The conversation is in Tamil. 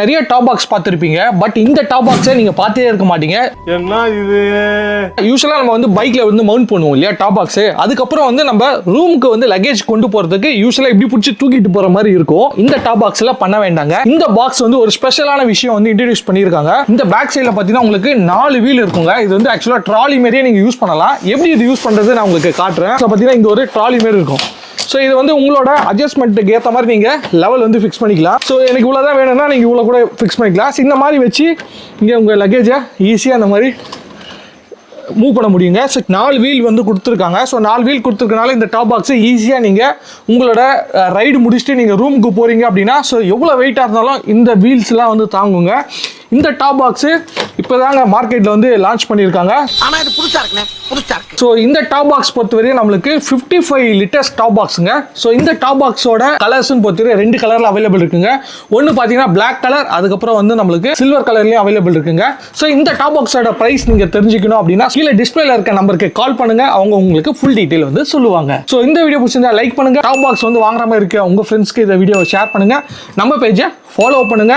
நிறைய டாப் பாக்ஸ் பார்த்துருப்பீங்க, பட் இந்த டாப் பாக்ஸை நீங்க பார்த்தே இருக்க மாட்டீங்க. என்ன இது? யூஸ்வலா நம்ம வந்து பைக்ல வந்து மவுண்ட் பண்ணுவோம் இல்லையா டாப் பாக்ஸ். அதுக்கப்புறம் வந்து நம்ம ரூமுக்கு வந்து லக்கேஜ் கொண்டு போறதுக்கு யூஸ்வலா இப்படி பிடிச்சி தூக்கிட்டு போற மாதிரி இருக்கும். இந்த டாப் பாக்ஸ்ல பண்ண வேண்டாங்க. இந்த பாக்ஸ் வந்து ஒரு ஸ்பெஷலான விஷயம் வந்து இன்ட்ரோடியூஸ் பண்ணியிருக்காங்க. இந்த பேக் சைடில் பார்த்தீங்கன்னா உங்களுக்கு 4 வீல் இருக்குங்க. இது வந்து ஆக்சுவலா ட்ராலி மாதிரியே நீங்க யூஸ் பண்ணலாம். எப்படி இது யூஸ் பண்றது நான் உங்களுக்கு காட்டுறேன். பார்த்தீங்கன்னா இங்க ஒரு ட்ராலி மாதிரி இருக்கும். ஸோ இது வந்து உங்களோட அட்ஜஸ்ட்மெண்ட்டுக்கு ஏற்ற மாதிரி நீங்கள் லெவல் வந்து ஃபிக்ஸ் பண்ணிக்கலாம். ஸோ எனக்கு இவ்வளோ தான் வேணும்னா நீங்கள் இவ்வளோ கூட ஃபிக்ஸ் பண்ணிக்கலாம். இந்த மாதிரி வச்சு இங்கே உங்கள் லக்கேஜை ஈஸியாக அந்த மாதிரி மூவ் பண்ண முடியுங்க. ஸோ 4 வீல் வந்து கொடுத்துருக்காங்க. ஸோ 4 வீல் கொடுத்துருக்கனால இந்த டாப் பாக்ஸை ஈஸியாக நீங்கள் உங்களோட ரைடு முடிச்சுட்டு நீங்கள் ரூமுக்கு போகிறீங்க அப்படின்னா ஸோ எவ்வளோ வெயிட்டாக இருந்தாலும் இந்த வீல்ஸ்லாம் வந்து தாங்குங்க. இந்த டாப் பாக்ஸு இப்போ தாங்க மார்க்கெட்டில் வந்து லான்ச் பண்ணியிருக்காங்க. ஆனால் இது புதுசாக இருக்குண்ணே, புதுசாக இருக்கு. ஸோ இந்த டாப் பாக்ஸ் பொறுத்தவரையும் நம்மளுக்கு 55 லிட்டர்ஸ் டாப் பாக்ஸுங்க. ஸோ இந்த டாப் பாக்ஸோட கலர்ஸ்ன்னு பொறுத்தவரை 2 கலரில் அவைலபிள் இருக்குங்க. ஒன்று பார்த்தீங்கன்னா பிளாக் கலர், அதுக்கப்புறம் வந்து நம்மளுக்கு சில்வர் கலர்லையும் அவைலபிள் இருக்குங்க. ஸோ இந்த டாப் பாக்ஸோட ப்ரைஸ் நீங்கள் தெரிஞ்சுக்கணும் அப்படின்னா கீழே டிஸ்பிளேல இருக்க நம்பருக்கு கால் பண்ணுங்க. அவங்க உங்களுக்கு ஃபுல் டீட்டெயில் வந்து சொல்லுவாங்க. ஸோ இந்த வீடியோ பிடிச்சிருந்தா லைக் பண்ணுங்க. டாப் பாக்ஸ் வந்து வாங்குற மாதிரி இருக்க உங்க ஃப்ரெண்ட்ஸ்க்கு இந்த வீடியோவை ஷேர் பண்ணுங்க. நம்ம பேஜை ஃபாலோ பண்ணுங்க.